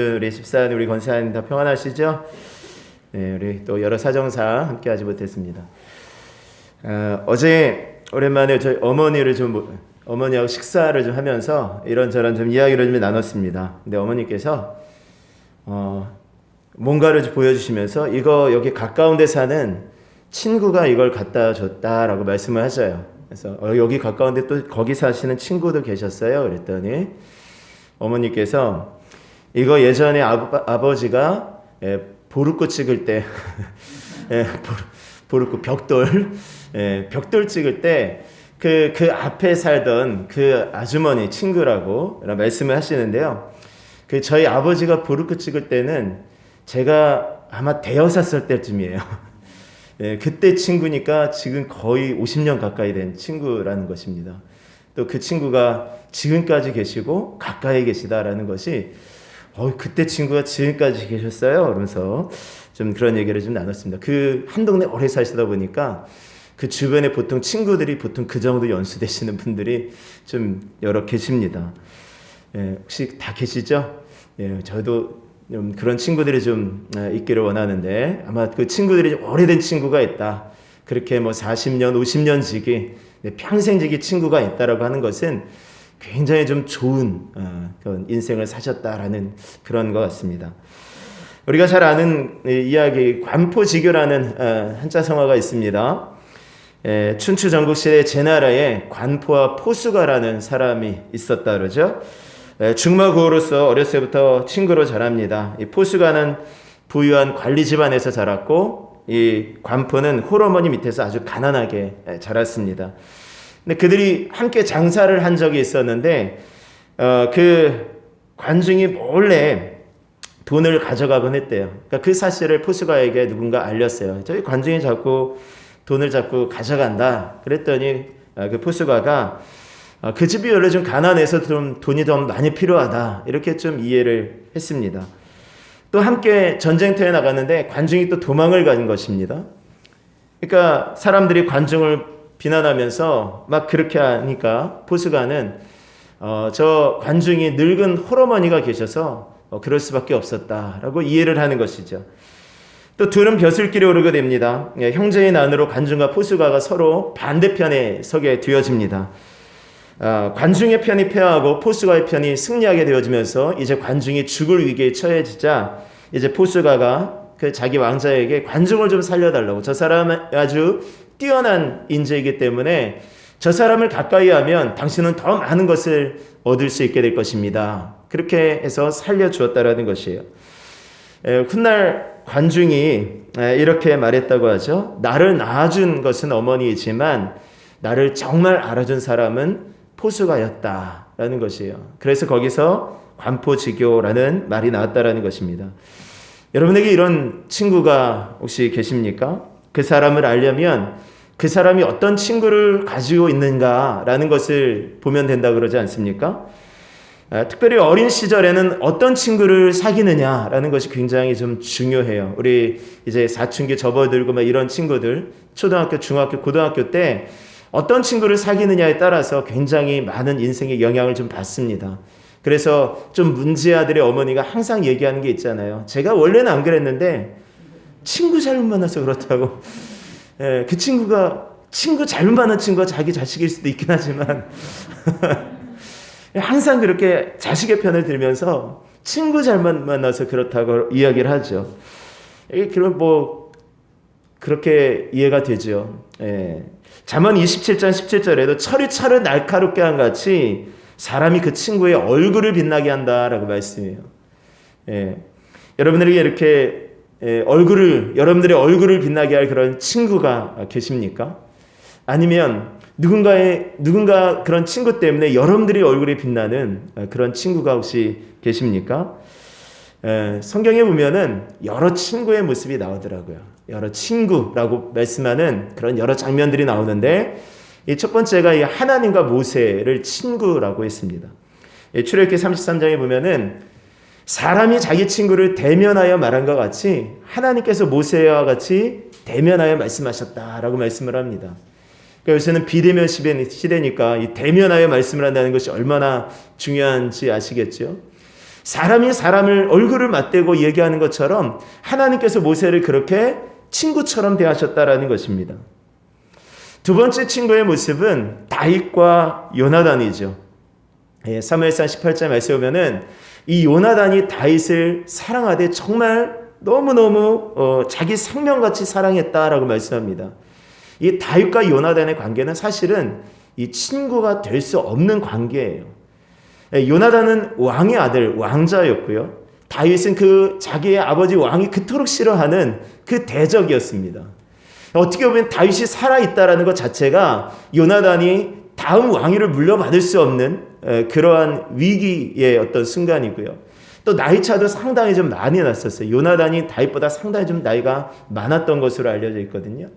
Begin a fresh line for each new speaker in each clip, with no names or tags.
우리 집사님, 우리 권사님 다 평안하시죠? 네, 우리 또 여러 사정상 함께하지 못했습니다. 어제 오랜만에 저희 어머니하고 식사를 좀 하면서 이런저런 좀 이야기를 좀 나눴습니다. 근데 어머니께서 뭔가를 좀 보여주시면서 이거 여기 가까운 데 사는 친구가 이걸 갖다 줬다라고 말씀을 하셔요. 그래서 여기 가까운데 또 거기 사시는 친구도 계셨어요. 그랬더니 어머니께서 이거 예전에 아버지가 보르코 찍을 때 보르코 벽돌 찍을 때 그 앞에 살던 그 아주머니 친구라고 말씀을 하시는데요. 그 저희 아버지가 보르코 찍을 때는 제가 아마 대여섯 살 때쯤이에요. 그때 친구니까 지금 거의 50년 가까이 된 친구라는 것입니다. 또 그 친구가 지금까지 계시고 가까이 계시다라는 것이 그때 친구가 지금까지 계셨어요. 그러면서 좀 그런 얘기를 좀 나눴습니다. 그 한 동네 오래 사시다 보니까 그 주변에 보통 친구들이 보통 그 정도 연수되시는 분들이 좀 여러 계십니다. 혹시 다 계시죠? 저도 좀 그런 친구들이 좀 있기를 원하는데 아마 그 친구들이 좀 오래된 친구가 있다. 그렇게 뭐 40년, 50년 지기, 평생 지기 친구가 있다라고 하는 것은 굉장히 좀 좋은 그런 인생을 사셨다라는 그런 것 같습니다. 우리가 잘 아는 이야기 관포지교라는 한자 성어가 있습니다. 춘추 전국시대 제나라에 관포와 포수가라는 사람이 있었다 그러죠. 중마고우로서 어렸을 때부터 친구로 자랍니다. 이 포수가는 부유한 관리 집안에서 자랐고 이 관포는 홀어머니 밑에서 아주 가난하게 자랐습니다. 근데 그들이 함께 장사를 한 적이 있었는데 그 관중이 몰래 돈을 가져가곤 했대요. 그러니까 그 사실을 포수가에게 누군가 알렸어요. 저희 관중이 돈을 자꾸 가져간다. 그랬더니 그 포수가가 그 집이 원래 좀 가난해서 좀 돈이 더 많이 필요하다. 이렇게 좀 이해를 했습니다. 또 함께 전쟁터에 나갔는데 관중이 또 도망을 간 것입니다. 그러니까 사람들이 관중을 비난하면서 막 그렇게 하니까 포수가는 저 관중이 늙은 홀어머니가 계셔서 그럴 수밖에 없었다라고 이해를 하는 것이죠. 또 둘은 벼슬길에 오르게 됩니다. 형제의 난으로 관중과 포수가가 서로 반대편에 서게 되어집니다. 관중의 편이 패하고 포수가의 편이 승리하게 되어지면서 이제 관중이 죽을 위기에 처해지자 이제 포수가가 그 자기 왕자에게 관중을 좀 살려달라고, 저 사람은 아주 뛰어난 인재이기 때문에 저 사람을 가까이 하면 당신은 더 많은 것을 얻을 수 있게 될 것입니다. 그렇게 해서 살려주었다라는 것이에요. 훗날 관중이 이렇게 말했다고 하죠. 나를 낳아준 것은 어머니이지만 나를 정말 알아준 사람은 포수가였다라는 것이에요. 그래서 거기서 관포지교라는 말이 나왔다라는 것입니다. 여러분에게 이런 친구가 혹시 계십니까? 그 사람을 알려면 그 사람이 어떤 친구를 가지고 있는가라는 것을 보면 된다고 그러지 않습니까? 특별히 어린 시절에는 어떤 친구를 사귀느냐라는 것이 굉장히 좀 중요해요. 우리 이제 사춘기 접어들고 막 이런 친구들, 초등학교, 중학교, 고등학교 때 어떤 친구를 사귀느냐에 따라서 굉장히 많은 인생의 영향을 좀 받습니다. 그래서 좀 문제아들의 어머니가 항상 얘기하는 게 있잖아요. 제가 원래는 안 그랬는데 친구 잘못 만나서 그렇다고. 그 친구 잘못 만난 친구가 자기 자식일 수도 있긴 하지만 항상 그렇게 자식의 편을 들면서 친구 잘못 만나서 그렇다고 이야기를 하죠. 그럼 그렇게 이해가 되죠. 잠언 27장 17절에도 철이 철을 날카롭게 한 같이 사람이 그 친구의 얼굴을 빛나게 한다라고 말씀해요. 여러분들에게 이렇게 여러분들의 얼굴을 빛나게 할 그런 친구가 계십니까? 아니면 누군가 그런 친구 때문에 여러분들의 얼굴이 빛나는 그런 친구가 혹시 계십니까? 성경에 보면은 여러 친구의 모습이 나오더라고요. 여러 친구라고 말씀하는 그런 여러 장면들이 나오는데 이 첫 번째가 이 하나님과 모세를 친구라고 했습니다. 출애굽기 33장에 보면은 사람이 자기 친구를 대면하여 말한 것 같이 하나님께서 모세와 같이 대면하여 말씀하셨다라고 말씀을 합니다. 그러니까 요새는 비대면 시대니까 이 대면하여 말씀을 한다는 것이 얼마나 중요한지 아시겠죠? 사람이 사람을 얼굴을 맞대고 얘기하는 것처럼 하나님께서 모세를 그렇게 친구처럼 대하셨다라는 것입니다. 두 번째 친구의 모습은 다윗과 요나단이죠. 사무엘상 18장 말씀에 보면은 이 요나단이 다윗을 사랑하되 정말 너무너무 자기 생명같이 사랑했다라고 말씀합니다. 이 다윗과 요나단의 관계는 사실은 이 친구가 될 수 없는 관계예요. 요나단은 왕의 아들, 왕자였고요. 다윗은 그 자기의 아버지 왕이 그토록 싫어하는 그 대적이었습니다. 어떻게 보면 다윗이 살아있다라는 것 자체가 요나단이 다음 왕위를 물려받을 수 없는 그러한 위기의 어떤 순간이고요. 또 나이 차도 상당히 좀 많이 났었어요. 요나단이 다윗보다 상당히 좀 나이가 많았던 것으로 알려져 있거든요.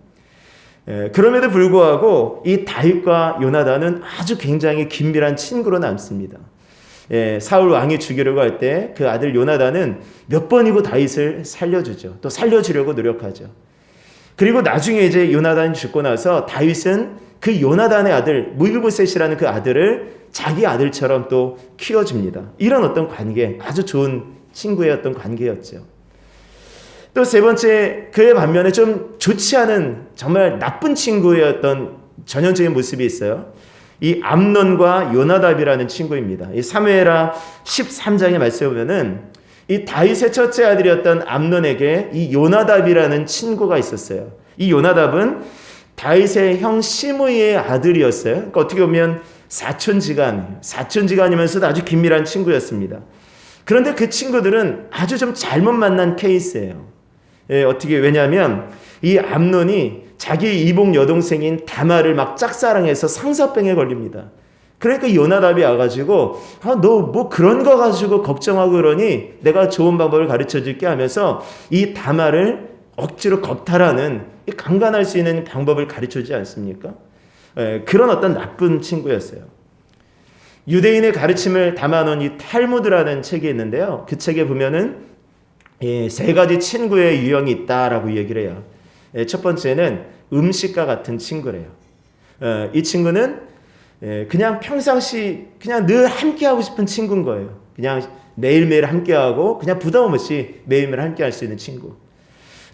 그럼에도 불구하고 이 다윗과 요나단은 아주 굉장히 긴밀한 친구로 남습니다. 사울 왕이 죽이려고 할 때 그 아들 요나단은 몇 번이고 다윗을 살려주죠. 또 살려주려고 노력하죠. 그리고 나중에 이제 요나단이 죽고 나서 다윗은 그 요나단의 아들 무비보셋이라는 그 아들을 자기 아들처럼 또 키워줍니다. 이런 어떤 관계, 아주 좋은 친구의 어떤 관계였죠. 또 세 번째, 그의 반면에 좀 좋지 않은 정말 나쁜 친구의 어떤 전형적인 모습이 있어요. 이 암논과 요나답이라는 친구입니다. 이 사무엘하 13장에 말씀해 보면은 이 다윗의 첫째 아들이었던 암논에게 이 요나답이라는 친구가 있었어요. 이 요나답은 다윗의 형 시므이의 아들이었어요. 그러니까 어떻게 보면 사촌지간이면서도 아주 긴밀한 친구였습니다. 그런데 그 친구들은 아주 좀 잘못 만난 케이스예요. 왜냐하면 이 암논이 자기 이복 여동생인 다말을 막 짝사랑해서 상사병에 걸립니다. 그러니까 요나답이 와가지고 너 뭐 그런 거 가지고 걱정하고 그러니 내가 좋은 방법을 가르쳐 줄게 하면서 이 다말을 억지로 겁탈하는 강간할 수 있는 방법을 가르쳐 주지 않습니까? 그런 어떤 나쁜 친구였어요. 유대인의 가르침을 담아놓은 이 탈무드라는 책이 있는데요. 그 책에 보면은 세 가지 친구의 유형이 있다라고 얘기를 해요. 첫 번째는 음식과 같은 친구래요. 이 친구는 그냥 평상시 그냥 늘 함께하고 싶은 친구인 거예요. 그냥 매일매일 함께하고 그냥 부담 없이 매일매일 함께할 수 있는 친구.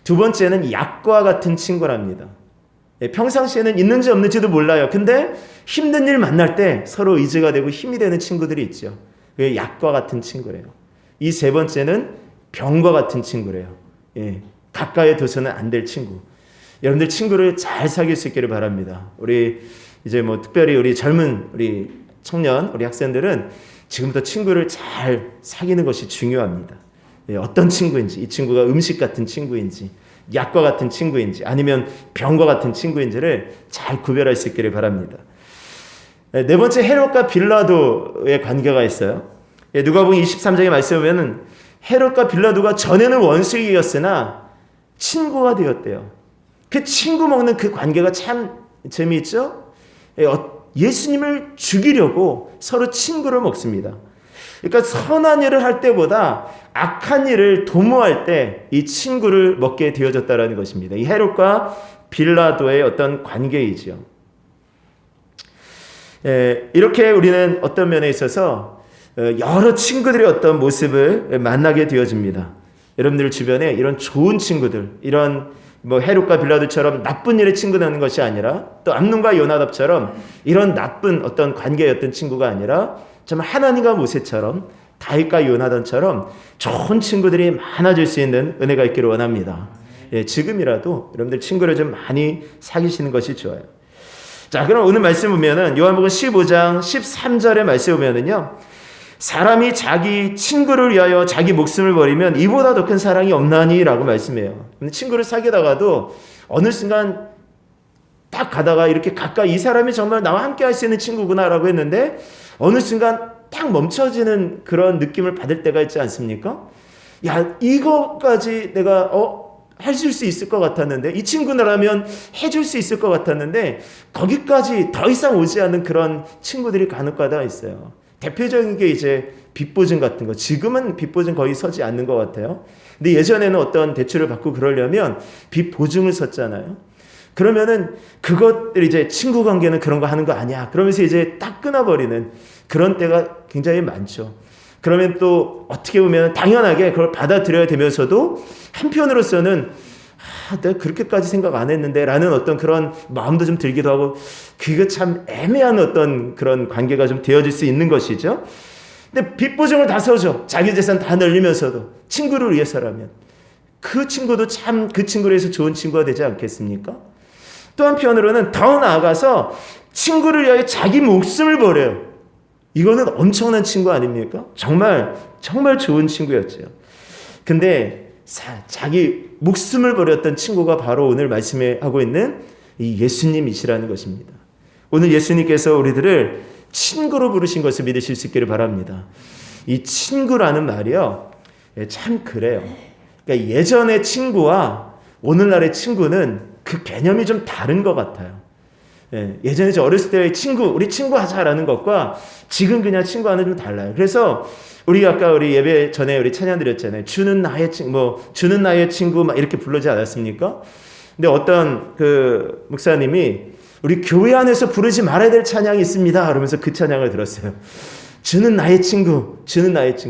두 번째는 약과 같은 친구랍니다. 평상시에는 있는지 없는지도 몰라요. 근데 힘든 일 만날 때 서로 의지가 되고 힘이 되는 친구들이 있죠. 그게 약과 같은 친구래요. 이 세 번째는 병과 같은 친구래요. 가까이 둬서는 안 될 친구. 여러분들 친구를 잘 사귈 수 있기를 바랍니다. 우리 이제 특별히 우리 젊은 우리 청년, 우리 학생들은 지금부터 친구를 잘 사귀는 것이 중요합니다. 어떤 친구인지, 이 친구가 음식 같은 친구인지, 약과 같은 친구인지, 아니면 병과 같은 친구인지를 잘 구별할 수 있기를 바랍니다. 네 번째, 헤롯과 빌라도의 관계가 있어요. 누가복음 23장에 말씀해 보면은 헤롯과 빌라도가 전에는 원수이었으나 친구가 되었대요. 그 친구 먹는 그 관계가 참 재미있죠? 예수님을 죽이려고 서로 친구를 먹습니다. 그러니까 선한 일을 할 때보다 악한 일을 도모할 때 이 친구를 먹게 되어졌다라는 것입니다. 이 헤롯과 빌라도의 어떤 관계이죠. 이렇게 우리는 어떤 면에 있어서 여러 친구들의 어떤 모습을 만나게 되어집니다. 여러분들 주변에 이런 좋은 친구들, 이런 헤롯과 빌라도처럼 나쁜 일에 친구 되는 것이 아니라, 또 암논과 요나답처럼 이런 나쁜 어떤 관계였던 친구가 아니라 정말 하나님과 모세처럼 다윗과 요나단처럼 좋은 친구들이 많아질 수 있는 은혜가 있기를 원합니다. 지금이라도 여러분들 친구를 좀 많이 사귀시는 것이 좋아요. 자, 그럼 오늘 말씀 보면은 요한복음 15장 13절의 말씀 보면은요, 사람이 자기 친구를 위하여 자기 목숨을 버리면 이보다 더 큰 사랑이 없나니 라고 말씀해요. 친구를 사귀다가도 어느 순간 딱 가다가 이렇게 가까이 이 사람이 정말 나와 함께 할 수 있는 친구구나 라고 했는데 어느 순간 딱 멈춰지는 그런 느낌을 받을 때가 있지 않습니까? 야, 이거까지 내가 해줄 수 있을 것 같았는데, 이 친구라면 해줄 수 있을 것 같았는데 거기까지 더 이상 오지 않는 그런 친구들이 간혹가다 있어요. 대표적인 게 이제 빚보증 같은 거. 지금은 빚보증 거의 서지 않는 것 같아요. 근데 예전에는 어떤 대출을 받고 그러려면 빚보증을 섰잖아요. 그러면은 그것들 이제 친구 관계는 그런 거 하는 거 아니야. 그러면서 이제 딱 끊어버리는 그런 때가 굉장히 많죠. 그러면 또 어떻게 보면 당연하게 그걸 받아들여야 되면서도 한편으로서는 내가 그렇게까지 생각 안 했는데 라는 어떤 그런 마음도 좀 들기도 하고, 그게 참 애매한 어떤 그런 관계가 좀 되어질 수 있는 것이죠. 근데 빚보증을 다 서죠. 자기 재산 다 늘리면서도 친구를 위해서라면 그 친구도 참 그 친구를 위해서 좋은 친구가 되지 않겠습니까? 또 한편으로는 더 나아가서 친구를 위하여 자기 목숨을 버려요. 이거는 엄청난 친구 아닙니까? 정말 좋은 친구였죠. 근데 자기 목숨을 버렸던 친구가 바로 오늘 말씀에 하고 있는 이 예수님이시라는 것입니다. 오늘 예수님께서 우리들을 친구로 부르신 것을 믿으실 수 있기를 바랍니다. 이 친구라는 말이요, 참 그래요. 그러니까 예전의 친구와 오늘날의 친구는 그 개념이 좀 다른 것 같아요. 예전에 저 어렸을 때의 우리 친구 하자라는 것과 지금 그냥 친구하는 좀 달라요. 그래서 아까 우리 예배 전에 우리 찬양 드렸잖아요. 주는 나의 친구 막 이렇게 부르지 않았습니까? 근데 어떤 그 목사님이 우리 교회 안에서 부르지 말아야 될 찬양이 있습니다, 그러면서 그 찬양을 들었어요. 주는 나의 친구.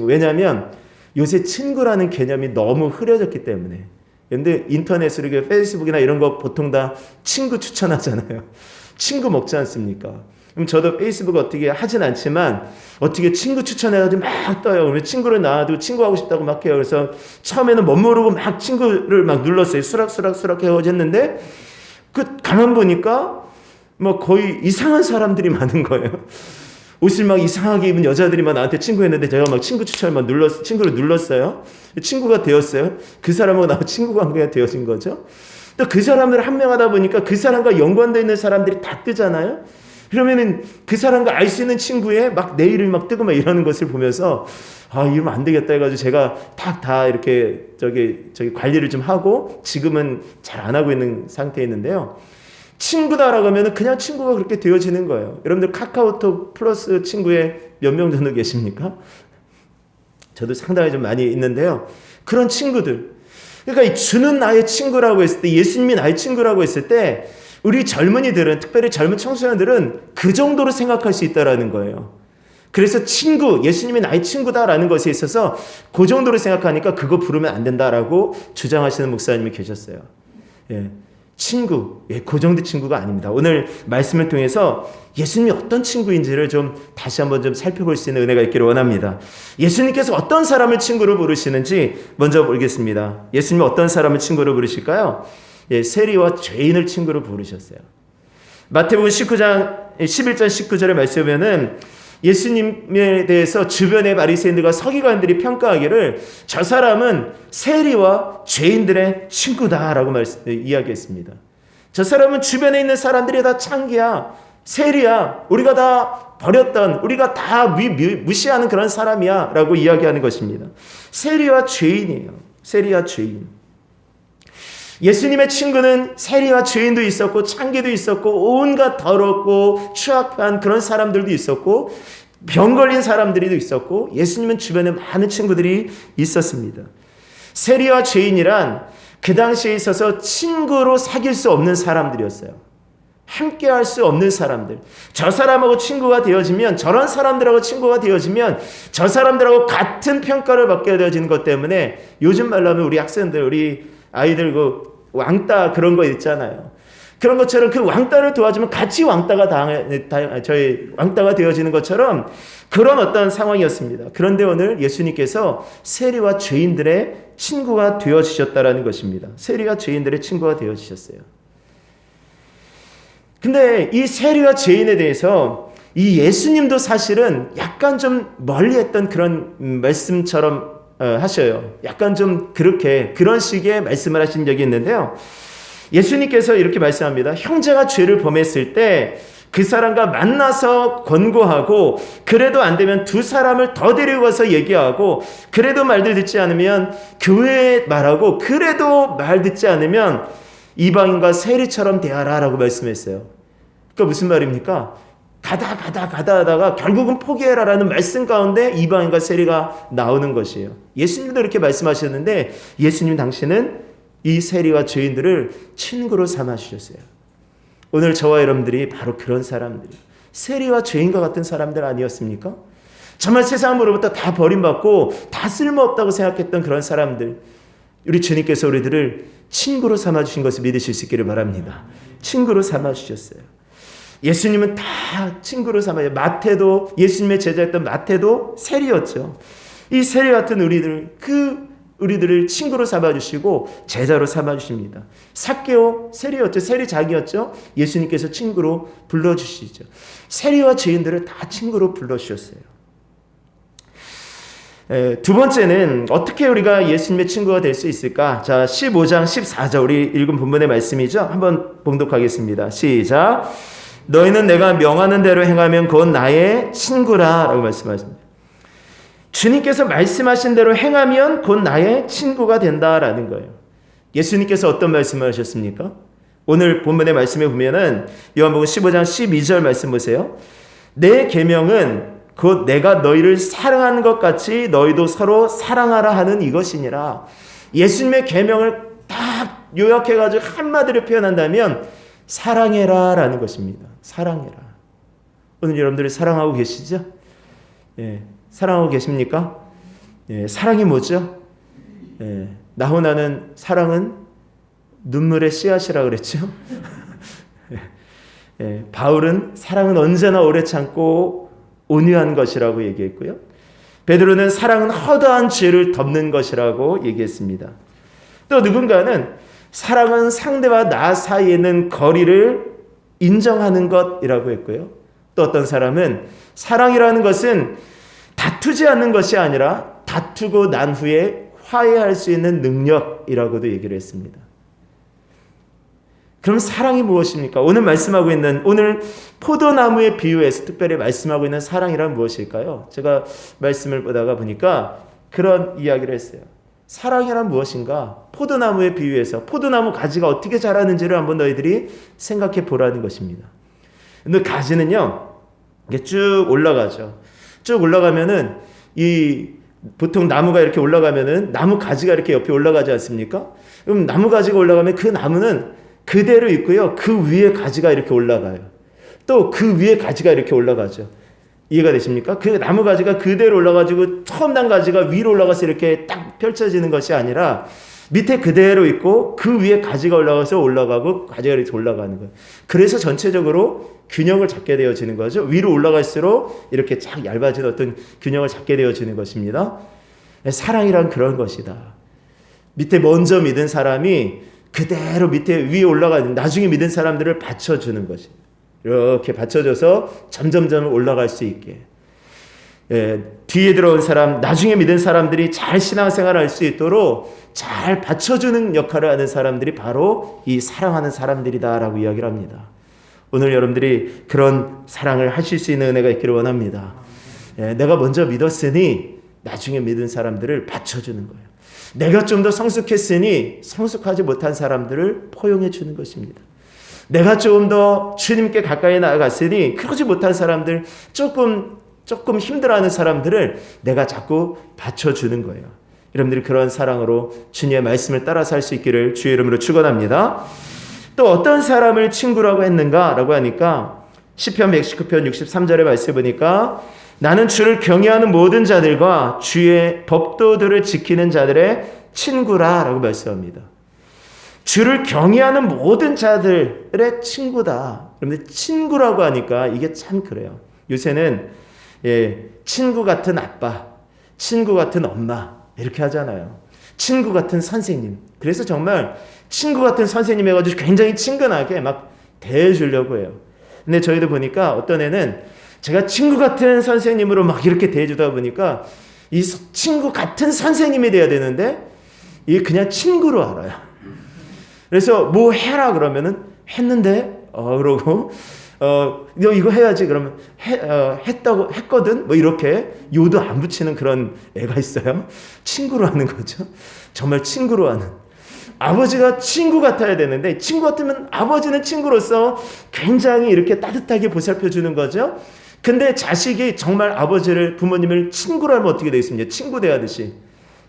왜냐하면 요새 친구라는 개념이 너무 흐려졌기 때문에. 근데 인터넷으로 페이스북이나 이런 거 보통 다 친구 추천하잖아요. 친구 먹지 않습니까? 그럼 저도 페이스북 어떻게 하진 않지만 어떻게 친구 추천해가지고 막 떠요. 그러면 친구를 낳아도 친구하고 싶다고 막 해요. 그래서 처음에는 멋모르고 막 친구를 막 눌렀어요. 수락수락 해가지고 가만 보니까 뭐 거의 이상한 사람들이 많은 거예요. 옷을 막 이상하게 입은 여자들이 막 나한테 친구했는데 제가 막 친구 추천을 막 친구를 눌렀어요. 친구가 되었어요. 그 사람하고 나하고 친구 관계가 되어진 거죠. 또 그 사람을 한 명 하다 보니까 그 사람과 연관되어 있는 사람들이 다 뜨잖아요. 그러면은 그 사람과 알 수 있는 친구의 막 내일을 막 뜨고 막 이러는 것을 보면서 이러면 안 되겠다 해가지고 제가 다 이렇게 저기 관리를 좀 하고 지금은 잘 안 하고 있는 상태에 있는데요. 친구다라고 하면 그냥 친구가 그렇게 되어지는 거예요. 여러분들 카카오톡 플러스 친구에 몇 명 정도 계십니까? 저도 상당히 좀 많이 있는데요. 그런 친구들. 그러니까 주는 나의 친구라고 했을 때, 예수님이 나의 친구라고 했을 때 우리 젊은이들은, 특별히 젊은 청소년들은 그 정도로 생각할 수 있다라는 거예요. 그래서 예수님이 나의 친구다라는 것에 있어서 그 정도로 생각하니까 그거 부르면 안 된다라고 주장하시는 목사님이 계셨어요. 친구, 그 정도 친구가 아닙니다. 오늘 말씀을 통해서 예수님이 어떤 친구인지를 좀 다시 한번 좀 살펴볼 수 있는 은혜가 있기를 원합니다. 예수님께서 어떤 사람을 친구로 부르시는지 먼저 보겠습니다. 예수님이 어떤 사람을 친구로 부르실까요? 세리와 죄인을 친구로 부르셨어요. 마태복음 11장 19절의 말씀에 보면은 예수님에 대해서 주변의 바리새인들과 서기관들이 평가하기를 저 사람은 세리와 죄인들의 친구다라고 이야기했습니다. 저 사람은 주변에 있는 사람들이 다 창기야, 세리야, 우리가 다 버렸던, 우리가 다 무시하는 그런 사람이야 라고 이야기하는 것입니다. 세리와 죄인이에요. 세리와 죄인. 예수님의 친구는 세리와 죄인도 있었고 창기도 있었고 온갖 더럽고 추악한 그런 사람들도 있었고 병 걸린 사람들도 있었고 예수님은 주변에 많은 친구들이 있었습니다. 세리와 죄인이란 그 당시에 있어서 친구로 사귈 수 없는 사람들이었어요. 함께 할 수 없는 사람들. 저 사람하고 친구가 되어지면, 저런 사람들하고 친구가 되어지면 저 사람들하고 같은 평가를 받게 되어지는 것 때문에 요즘 말로 하면 우리 학생들, 우리 아이들 왕따 그런 거 있잖아요. 그런 것처럼 그 왕따를 도와주면 같이 왕따가 왕따가 되어지는 것처럼 그런 어떤 상황이었습니다. 그런데 오늘 예수님께서 세리와 죄인들의 친구가 되어주셨다라는 것입니다. 세리와 죄인들의 친구가 되어주셨어요. 근데 이 세리와 죄인에 대해서 이 예수님도 사실은 약간 좀 멀리했던 그런 말씀처럼 하셔요. 약간 좀 그런 식의 말씀을 하신 적이 있는데요. 예수님께서 이렇게 말씀합니다. 형제가 죄를 범했을 때 그 사람과 만나서 권고하고 그래도 안 되면 두 사람을 더 데리고 가서 얘기하고 그래도 말들 듣지 않으면 교회에 말하고 그래도 말 듣지 않으면 이방인과 세리처럼 대하라 라고 말씀했어요. 그러니까 무슨 말입니까? 가다 하다가 결국은 포기해라라는 말씀 가운데 이방인과 세리가 나오는 것이에요. 예수님도 이렇게 말씀하셨는데 예수님 당신은 이 세리와 죄인들을 친구로 삼아주셨어요. 오늘 저와 여러분들이 바로 그런 사람들이에요. 세리와 죄인과 같은 사람들 아니었습니까? 정말 세상으로부터 다 버림받고 다 쓸모없다고 생각했던 그런 사람들, 우리 주님께서 우리들을 친구로 삼아주신 것을 믿으실 수 있기를 바랍니다. 친구로 삼아주셨어요. 예수님은 다 친구로 삼아요. 마태도, 예수님의 제자였던 마태도 세리였죠. 이 세리 같은 우리들을 친구로 삼아주시고 제자로 삼아주십니다. 삭개오 세리였죠. 세리장이었죠. 예수님께서 친구로 불러주시죠. 세리와 죄인들을 다 친구로 불러주셨어요. 두 번째는 어떻게 우리가 예수님의 친구가 될 수 있을까? 자, 15장 14절 우리 읽은 본문의 말씀이죠. 한번 봉독하겠습니다. 시작. 너희는 내가 명하는 대로 행하면 곧 나의 친구라 라고 말씀하십니다. 주님께서 말씀하신 대로 행하면 곧 나의 친구가 된다라는 거예요. 예수님께서 어떤 말씀을 하셨습니까? 오늘 본문의 말씀에 보면은 요한복음 15장 12절 말씀 보세요. 내 계명은 곧 내가 너희를 사랑하는 것 같이 너희도 서로 사랑하라 하는 이것이니라. 예수님의 계명을 딱 요약해가지고 한마디로 표현한다면 사랑해라 라는 것입니다. 사랑해라. 오늘 여러분들이 사랑하고 계시죠? 예, 사랑하고 계십니까? 예, 사랑이 뭐죠? 예, 나훈아는 사랑은 눈물의 씨앗이라 그랬죠? 예, 바울은 사랑은 언제나 오래 참고 온유한 것이라고 얘기했고요. 베드로는 사랑은 허다한 죄를 덮는 것이라고 얘기했습니다. 또 누군가는 사랑은 상대와 나 사이에 있는 거리를 인정하는 것이라고 했고요. 또 어떤 사람은 사랑이라는 것은 다투지 않는 것이 아니라 다투고 난 후에 화해할 수 있는 능력이라고도 얘기를 했습니다. 그럼 사랑이 무엇입니까? 오늘 말씀하고 있는, 오늘 포도나무의 비유에서 특별히 말씀하고 있는 사랑이란 무엇일까요? 제가 말씀을 보다가 보니까 그런 이야기를 했어요. 사랑이란 무엇인가? 포도나무의 비유에서 포도나무 가지가 어떻게 자라는지를 한번 너희들이 생각해 보라는 것입니다. 근데 가지는요, 이게 쭉 올라가죠. 쭉 올라가면은 보통 나무가 이렇게 올라가면은 나무 가지가 이렇게 옆에 올라가지 않습니까? 그럼 나무 가지가 올라가면 그 나무는 그대로 있고요. 그 위에 가지가 이렇게 올라가요. 또 그 위에 가지가 이렇게 올라가죠. 이해가 되십니까? 그 나무 가지가 그대로 올라가지고 처음 난 가지가 위로 올라가서 이렇게 딱 펼쳐지는 것이 아니라 밑에 그대로 있고 그 위에 가지가 올라가고 가지가 이렇게 올라가는 거예요. 그래서 전체적으로 균형을 잡게 되어지는 거죠. 위로 올라갈수록 이렇게 쫙 얇아진 어떤 균형을 잡게 되어지는 것입니다. 사랑이란 그런 것이다. 밑에 먼저 믿은 사람이 그대로 밑에 위에 올라가는, 나중에 믿은 사람들을 받쳐주는 것이, 이렇게 받쳐줘서 점점점 올라갈 수 있게, 뒤에 들어온 사람, 나중에 믿은 사람들이 잘 신앙생활을 할 수 있도록 잘 받쳐주는 역할을 하는 사람들이 바로 이 사랑하는 사람들이다라고 이야기를 합니다. 오늘 여러분들이 그런 사랑을 하실 수 있는 은혜가 있기를 원합니다. 내가 먼저 믿었으니 나중에 믿은 사람들을 받쳐주는 거예요. 내가 좀 더 성숙했으니 성숙하지 못한 사람들을 포용해 주는 것입니다. 내가 좀 더 주님께 가까이 나아갔으니 그러지 못한 사람들, 조금 힘들어하는 사람들을 내가 자꾸 받쳐주는 거예요. 여러분들이 그런 사랑으로 주님의 말씀을 따라 살 수 있기를 주의 이름으로 축원합니다. 또 어떤 사람을 친구라고 했는가라고 하니까 시편 119편 63절의 말씀 보니까 나는 주를 경외하는 모든 자들과 주의 법도들을 지키는 자들의 친구라 라고 말씀합니다. 주를 경외하는 모든 자들의 친구다. 그런데 친구라고 하니까 이게 참 그래요. 요새는 친구 같은 아빠, 친구 같은 엄마 이렇게 하잖아요. 친구 같은 선생님. 그래서 정말 친구 같은 선생님 해가지고 굉장히 친근하게 막 대해주려고 해요. 근데 저희도 보니까 어떤 애는 제가 친구 같은 선생님으로 막 이렇게 대해주다 보니까 이 친구 같은 선생님이 돼야 되는데 이게 그냥 친구로 알아요. 그래서 뭐 해라 그러면은 했는데 그러고 너 이거 해야지 그러면 했거든 뭐 이렇게 요도 안 붙이는 그런 애가 있어요. 친구로 하는 거죠. 정말 친구로 하는. 아버지가 친구 같아야 되는데 친구 같으면 아버지는 친구로서 굉장히 이렇게 따뜻하게 보살펴 주는 거죠. 근데 자식이 정말 부모님을 친구로 하면 어떻게 되겠습니까? 친구 대하듯이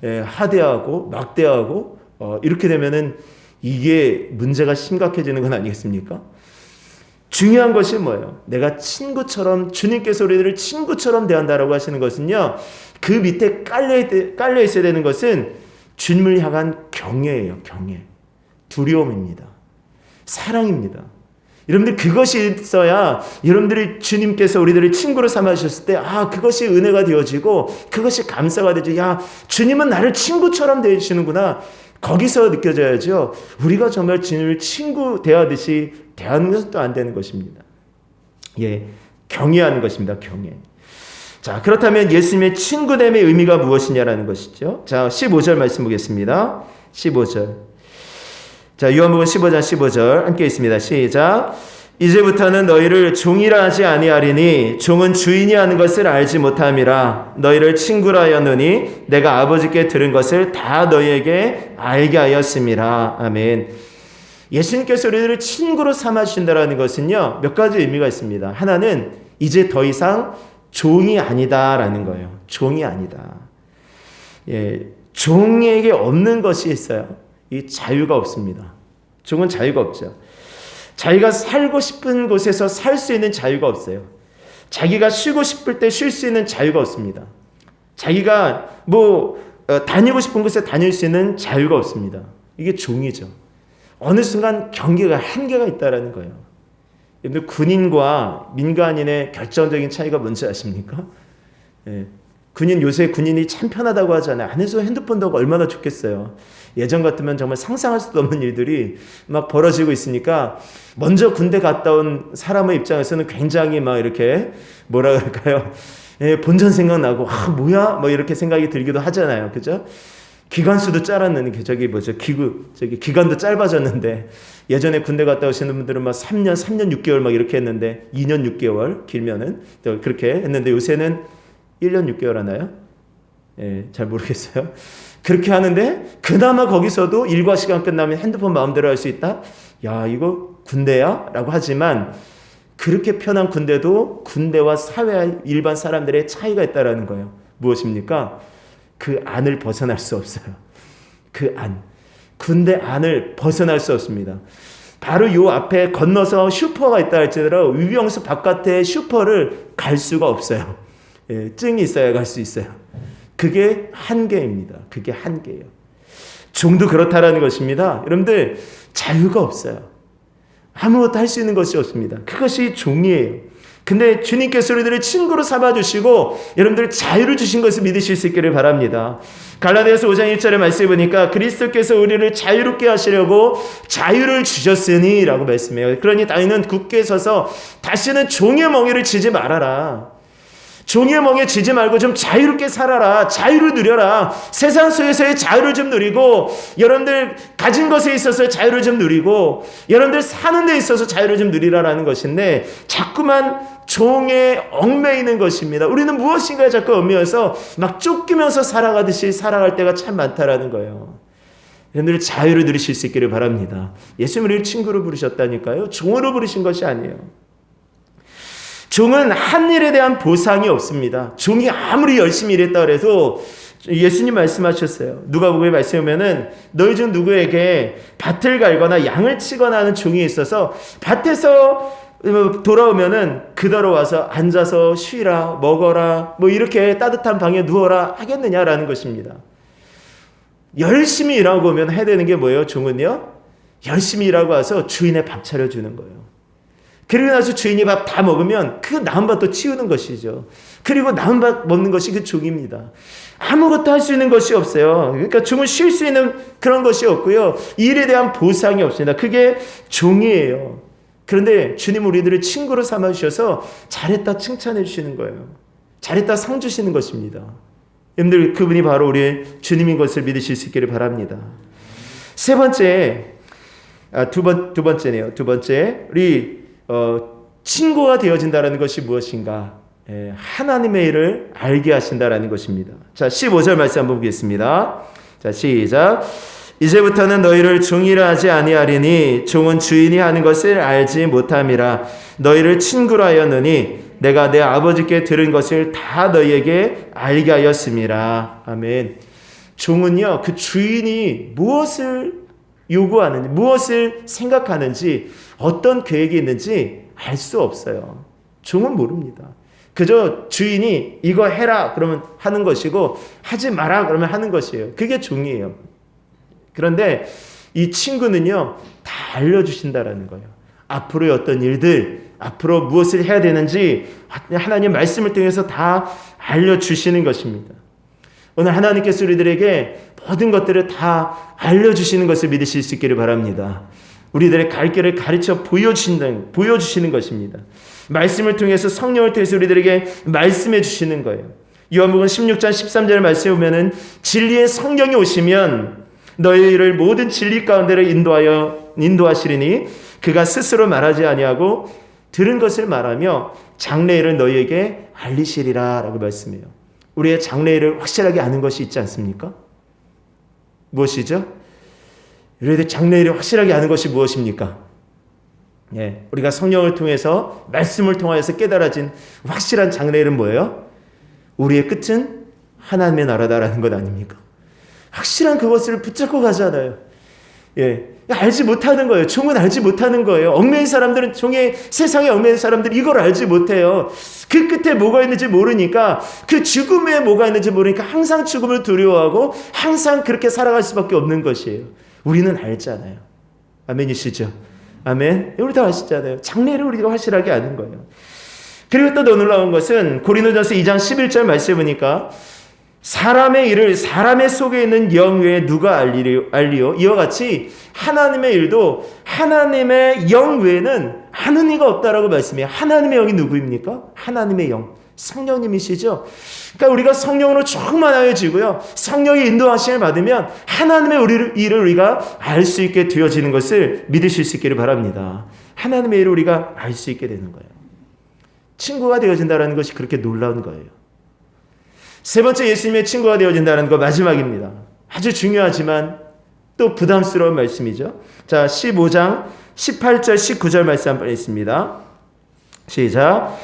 하대하고 막대하고 이렇게 되면은 이게 문제가 심각해지는 건 아니겠습니까? 중요한 것이 뭐예요? 내가 친구처럼, 주님께서 우리들을 친구처럼 대한다라고 하시는 것은요, 그 밑에 깔려 있어야 되는 것은 주님을 향한 경외예요. 경외. 두려움입니다. 사랑입니다. 여러분들, 그것이 있어야 여러분들이 주님께서 우리들을 친구로 삼아주셨을 때, 그것이 은혜가 되어지고 그것이 감사가 되죠. 야, 주님은 나를 친구처럼 대해주시는구나. 거기서 느껴져야죠. 우리가 정말 주님을 친구 대하듯이 대하는 것도 안 되는 것입니다. 경외하는 것입니다. 경외. 자, 그렇다면 예수님의 친구됨의 의미가 무엇이냐라는 것이죠. 자, 15절 말씀 보겠습니다. 15절. 자, 요한복음 15장 15절 함께 있습니다. 시작. 이제부터는 너희를 종이라 하지 아니하리니 종은 주인이 하는 것을 알지 못함이라. 너희를 친구라 하였노니 내가 아버지께 들은 것을 다 너희에게 알게 하였음이라. 아멘. 예수님께서 우리들을 친구로 삼아주신다는 것은요, 몇 가지 의미가 있습니다. 하나는 이제 더 이상 종이 아니다라는 거예요. 종이 아니다. 종에게 없는 것이 있어요. 이 자유가 없습니다. 종은 자유가 없죠. 자기가 살고 싶은 곳에서 살 수 있는 자유가 없어요. 자기가 쉬고 싶을 때 쉴 수 있는 자유가 없습니다. 자기가 다니고 싶은 곳에 다닐 수 있는 자유가 없습니다. 이게 종이죠. 어느 순간 경계가, 한계가 있다라는 거예요. 여러분들, 군인과 민간인의 결정적인 차이가 뭔지 아십니까? 요새 군인이 참 편하다고 하잖아요. 안에서 핸드폰도 하고 얼마나 좋겠어요. 예전 같으면 정말 상상할 수도 없는 일들이 막 벌어지고 있으니까, 먼저 군대 갔다 온 사람의 입장에서는 굉장히 막 이렇게 뭐라 그럴까요? 본전 생각나고, 뭐야? 이렇게 생각이 들기도 하잖아요. 그죠? 기간수도 짧았는데, 기간도 짧아졌는데, 예전에 군대 갔다 오시는 분들은 막 3년 6개월 막 이렇게 했는데, 2년 6개월 길면은 그렇게 했는데, 요새는 1년 6개월 하나요? 잘 모르겠어요. 그렇게 하는데, 그나마 거기서도 일과 시간 끝나면 핸드폰 마음대로 할 수 있다? 야, 이거 군대야? 라고 하지만, 그렇게 편한 군대도 군대와 사회, 일반 사람들의 차이가 있다는 거예요. 무엇입니까? 그 안을 벗어날 수 없어요. 그 안. 군대 안을 벗어날 수 없습니다. 바로 요 앞에 건너서 슈퍼가 있다 할지라도 위병소 바깥에 슈퍼를 갈 수가 없어요. 증이 있어야 갈 수 있어요. 그게 한계입니다. 그게 한계예요. 종도 그렇다라는 것입니다. 여러분들, 자유가 없어요. 아무것도 할 수 있는 것이 없습니다. 그것이 종이에요. 근데 주님께서 우리들을 친구로 삼아주시고 여러분들 자유를 주신 것을 믿으실 수 있기를 바랍니다. 갈라디아서 5장 1절의 말씀을 보니까 그리스도께서 우리를 자유롭게 하시려고 자유를 주셨으니 라고 말씀해요. 그러니 너희는 굳게 서서 다시는 종의 멍에를 지지 말아라. 종의 멍에 지지 말고 좀 자유롭게 살아라. 자유를 누려라. 세상 속에서의 자유를 좀 누리고, 여러분들 가진 것에 있어서 자유를 좀 누리고, 여러분들 사는 데 있어서 자유를 좀 누리라라는 것인데, 자꾸만 종에 얽매이는 것입니다. 우리는 무엇인가에 자꾸 얽매여서 막 쫓기면서 살아가듯이 살아갈 때가 참 많다라는 거예요. 여러분들 자유를 누리실 수 있기를 바랍니다. 예수님을 우리를 친구로 부르셨다니까요. 종으로 부르신 것이 아니에요. 종은 한 일에 대한 보상이 없습니다. 종이 아무리 열심히 일했다 그래도 예수님 말씀하셨어요. 누가복음에 말씀에 보면은 너희 중 누구에게 밭을 갈거나 양을 치거나 하는 종이 있어서 밭에서 돌아오면은 그대로 와서 앉아서 쉬라, 먹어라, 이렇게 따뜻한 방에 누워라 하겠느냐라는 것입니다. 열심히 일하고 오면 해야 되는 게 뭐예요? 종은요, 열심히 일하고 와서 주인의 밥 차려주는 거예요. 그리고 나서 주인이 밥 다 먹으면 그 남은 밭도 치우는 것이죠. 그리고 남은 밭 먹는 것이 그 종입니다. 아무것도 할 수 있는 것이 없어요. 그러니까 종은 쉴 수 있는 그런 것이 없고요. 일에 대한 보상이 없습니다. 그게 종이에요. 그런데 주님 우리들을 친구로 삼아주셔서 잘했다 칭찬해 주시는 거예요. 잘했다 상 주시는 것입니다. 여러분들, 그분이 바로 우리 주님인 것을 믿으실 수 있기를 바랍니다. 세 번째, 두 번째, 우리 친구가 되어진다는 것이 무엇인가? 하나님의 일을 알게 하신다라는 것입니다. 자, 15절 말씀 한번 보겠습니다. 자, 시작. 이제부터는 너희를 종이라 하지 아니하리니 종은 주인이 하는 것을 알지 못함이라. 너희를 친구라 하였느니 내가 내 아버지께 들은 것을 다 너희에게 알게 하였음이라. 아멘. 종은요, 그 주인이 무엇을 요구하는지, 무엇을 생각하는지, 어떤 계획이 있는지 알 수 없어요. 종은 모릅니다. 그저 주인이 이거 해라 그러면 하는 것이고, 하지 마라 그러면 하는 것이에요. 그게 종이에요. 그런데 이 친구는요, 다 알려주신다라는 거예요. 앞으로의 어떤 일들, 앞으로 무엇을 해야 되는지 하나님 말씀을 통해서 다 알려주시는 것입니다. 오늘 하나님께서 우리들에게 모든 것들을 다 알려주시는 것을 믿으실 수 있기를 바랍니다. 우리들의 갈 길을 가르쳐 보여주시는 것입니다. 말씀을 통해서, 성령을 통해서 우리들에게 말씀해 주시는 거예요. 요한복음 16장 13절 말씀에 보면은 진리의 성령이 오시면 너희를 모든 진리 가운데로 인도하시리니 그가 스스로 말하지 아니하고 들은 것을 말하며 장래일을 너희에게 알리시리라 라고 말씀해요. 우리의 장래일을 확실하게 아는 것이 있지 않습니까? 무엇이죠? 우리의 장래일을 확실하게 아는 것이 무엇입니까? 예, 우리가 성령을 통해서, 말씀을 통하여서 깨달아진 확실한 장래일은 뭐예요? 우리의 끝은 하나님의 나라다라는 것 아닙니까? 확실한 그것을 붙잡고 가잖아요. 예, 알지 못하는 거예요. 종은 알지 못하는 거예요. 얽매인 사람들은, 세상에 얽매인 사람들은 이걸 알지 못해요. 그 끝에 뭐가 있는지 모르니까, 그 죽음에 뭐가 있는지 모르니까 항상 죽음을 두려워하고 항상 그렇게 살아갈 수밖에 없는 것이에요. 우리는 알잖아요. 아멘이시죠? 아멘. 우리 다 아시잖아요. 장래를 우리가 확실하게 아는 거예요. 그리고 또 더 놀라운 것은 고린도전서 2장 11절 말씀해 보니까 사람의 일을 사람의 속에 있는 영 외에 누가 알리요? 이와 같이 하나님의 일도 하나님의 영 외에는 아는 이가 없다라고 말씀해요. 하나님의 영이 누구입니까? 하나님의 영, 성령님이시죠. 그러니까 우리가 성령으로 충만하여지고요, 성령의 인도하심을 받으면 하나님의 일을 우리가 알 수 있게 되어지는 것을 믿으실 수 있기를 바랍니다. 하나님의 일을 우리가 알 수 있게 되는 거예요. 친구가 되어진다는 것이 그렇게 놀라운 거예요. 세 번째, 예수님의 친구가 되어진다는 것, 마지막입니다. 아주 중요하지만 또 부담스러운 말씀이죠. 자, 15장 18절 19절 말씀 한번 있습니다. 시작.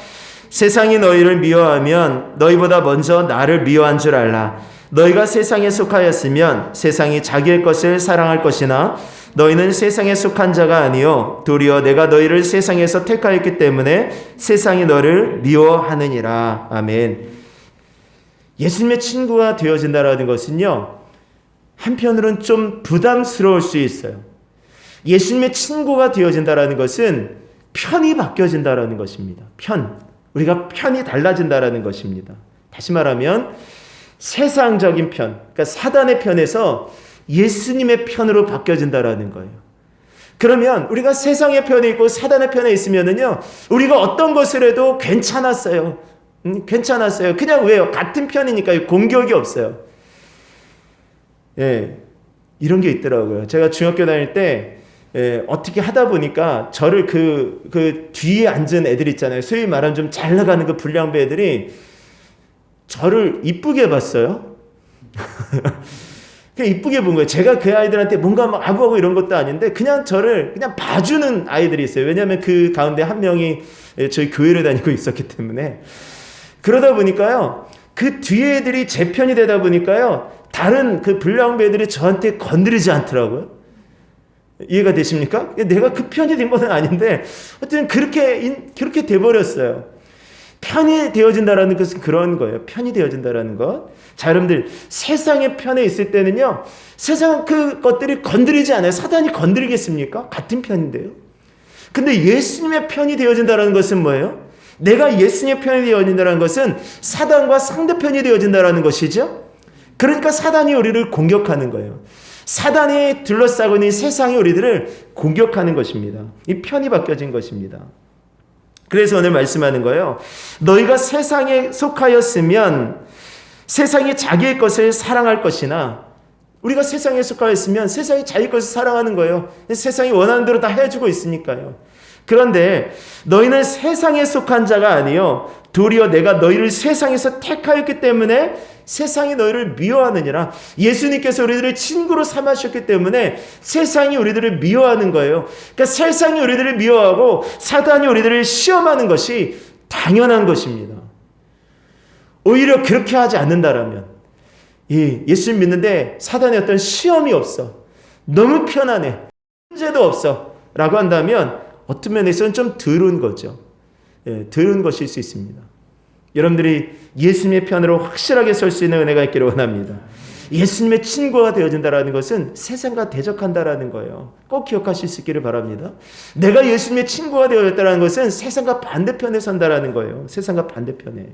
세상이 너희를 미워하면 너희보다 먼저 나를 미워한 줄 알라. 너희가 세상에 속하였으면 세상이 자기의 것을 사랑할 것이나 너희는 세상에 속한 자가 아니요 도리어 내가 너희를 세상에서 택하였기 때문에 세상이 너를 미워하느니라. 아멘. 예수님의 친구가 되어진다는 것은요, 한편으로는 좀 부담스러울 수 있어요. 예수님의 친구가 되어진다는 것은 편이 바뀌어진다는 것입니다. 우리가 편이 달라진다는 것입니다. 다시 말하면 세상적인 편, 그러니까 사단의 편에서 예수님의 편으로 바뀌어진다는 거예요. 그러면 우리가 세상의 편에 있고 사단의 편에 있으면은요, 우리가 어떤 것을 해도 괜찮았어요. 그냥 왜요? 같은 편이니까요. 공격이 없어요. 예, 이런 게 있더라고요. 제가 중학교 다닐 때 어떻게 하다 보니까 저를 그 뒤에 앉은 애들 있잖아요. 소위 말하면 좀 잘 나가는 그 불량배 애들이 저를 이쁘게 봤어요. 그냥 이쁘게 본 거예요. 제가 그 아이들한테 뭔가 막 아부하고 이런 것도 아닌데 그냥 저를 그냥 봐주는 아이들이 있어요. 왜냐하면 그 가운데 한 명이 저희 교회를 다니고 있었기 때문에. 그러다 보니까요, 그 뒤에 애들이 제 편이 되다 보니까요, 다른 그 불량배들이 저한테 건드리지 않더라고요. 이해가 되십니까? 내가 그 편이 된 것은 아닌데 어쨌든 그렇게 돼버렸어요. 편이 되어진다라는 것은 그런 거예요. 편이 되어진다라는 것. 자, 여러분들, 세상의 편에 있을 때는요, 세상 그 것들이 건드리지 않아요. 사단이 건드리겠습니까? 같은 편인데요. 근데 예수님의 편이 되어진다라는 것은 뭐예요? 내가 예수님의 편이 되어진다는 것은 사단과 상대편이 되어진다는 것이죠. 그러니까 사단이 우리를 공격하는 거예요. 사단이 둘러싸고 있는 세상이 우리들을 공격하는 것입니다. 이 편이 바뀌어진 것입니다. 그래서 오늘 말씀하는 거예요. 너희가 세상에 속하였으면 세상이 자기의 것을 사랑할 것이나, 우리가 세상에 속하였으면 세상이 자기 것을 사랑하는 거예요. 세상이 원하는 대로 다 해주고 있으니까요. 그런데 너희는 세상에 속한 자가 아니요 도리어 내가 너희를 세상에서 택하였기 때문에 세상이 너희를 미워하느니라. 예수님께서 우리들을 친구로 삼으셨기 때문에 세상이 우리들을 미워하는 거예요. 그러니까 세상이 우리들을 미워하고 사단이 우리들을 시험하는 것이 당연한 것입니다. 오히려 그렇게 하지 않는다라면, 예수님 믿는데 사단의 어떤 시험이 없어, 너무 편안해. 문제도 없어. 라고 한다면 어떤 면에서는 좀 더러운 거죠. 더러운 것일 수 있습니다. 여러분들이 예수님의 편으로 확실하게 설 수 있는 은혜가 있기를 원합니다. 예수님의 친구가 되어진다는 것은 세상과 대적한다라는 거예요. 꼭 기억하실 수 있기를 바랍니다. 내가 예수님의 친구가 되어졌다는 것은 세상과 반대편에 선다라는 거예요. 세상과 반대편에.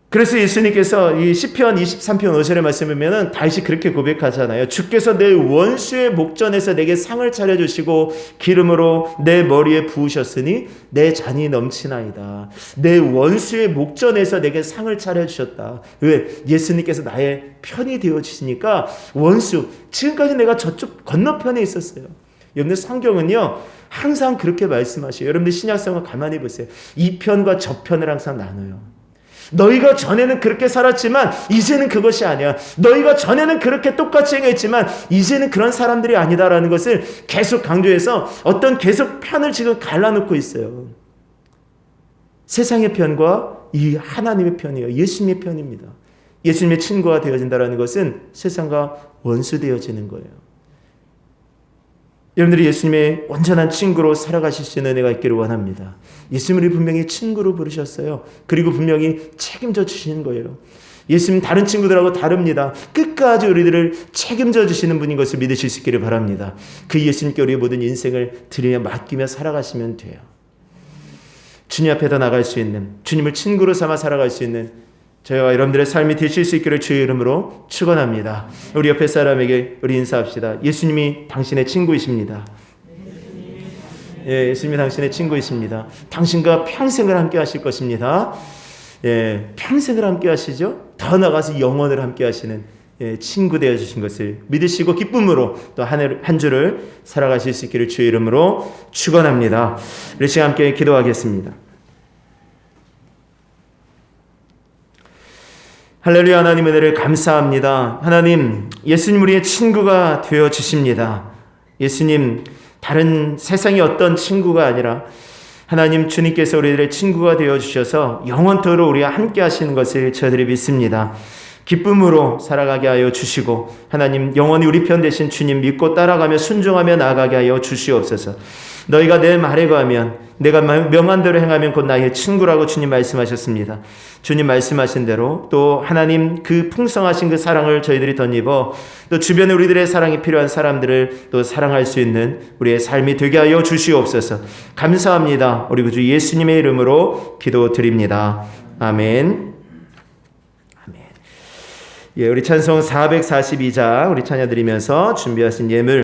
그래서 예수님께서 이 시편 23편 5절의 말씀을 보면 다시 그렇게 고백하잖아요. 주께서 내 원수의 목전에서 내게 상을 차려주시고 기름으로 내 머리에 부으셨으니 내 잔이 넘치나이다. 내 원수의 목전에서 내게 상을 차려주셨다. 왜? 예수님께서 나의 편이 되어주시니까 원수, 지금까지 내가 저쪽 건너편에 있었어요. 여러분들 성경은요 항상 그렇게 말씀하셔요. 여러분들 신약성을 가만히 보세요. 이 편과 저 편을 항상 나눠요. 너희가 전에는 그렇게 살았지만 이제는 그것이 아니야. 너희가 전에는 그렇게 똑같이 행했지만 이제는 그런 사람들이 아니다라는 것을 계속 강조해서 어떤 계속 편을 지금 갈라놓고 있어요. 세상의 편과 이 하나님의 편이에요. 예수님의 편입니다. 예수님의 친구가 되어진다는 것은 세상과 원수 되어지는 거예요. 여러분들이 예수님의 온전한 친구로 살아가실 수 있는 은혜가 있기를 원합니다. 예수님을 분명히 친구로 부르셨어요. 그리고 분명히 책임져 주시는 거예요. 예수님 다른 친구들하고 다릅니다. 끝까지 우리들을 책임져 주시는 분인 것을 믿으실 수 있기를 바랍니다. 그 예수님께 우리의 모든 인생을 드리며 맡기며 살아가시면 돼요. 주님 앞에 더 나갈 수 있는, 주님을 친구로 삼아 살아갈 수 있는 저희와 여러분들의 삶이 되실 수 있기를 주의 이름으로 축원합니다. 우리 옆에 사람에게 우리 인사합시다. 예수님이 당신의 친구이십니다. 예수님이 당신의 친구이십니다. 당신과 평생을 함께 하실 것입니다. 평생을 함께 하시죠. 더 나아가서 영원을 함께 하시는 친구 되어 주신 것을 믿으시고 기쁨으로 또 한 주를 살아가실 수 있기를 주의 이름으로 축원합니다. 우리 시간 함께 기도하겠습니다. 할렐루야. 하나님 은혜를 감사합니다. 하나님, 예수님 우리의 친구가 되어 주십니다. 예수님, 다른 세상의 어떤 친구가 아니라 하나님 주님께서 우리들의 친구가 되어 주셔서 영원토록 우리와 함께 하시는 것을 저희들이 믿습니다. 기쁨으로 살아가게 하여 주시고 하나님 영원히 우리 편 되신 주님 믿고 따라가며 순종하며 나아가게 하여 주시옵소서. 너희가 내 말에 거하면 내가 명한 대로 행하면 곧 나의 친구라고 주님 말씀하셨습니다. 주님 말씀하신 대로 또 하나님 그 풍성하신 그 사랑을 저희들이 덧입어 또 주변에 우리들의 사랑이 필요한 사람들을 또 사랑할 수 있는 우리의 삶이 되게 하여 주시옵소서. 감사합니다. 우리 구주 예수님의 이름으로 기도드립니다. 아멘. 우리 찬송 442장 우리 찬양 드리면서 준비하신 예물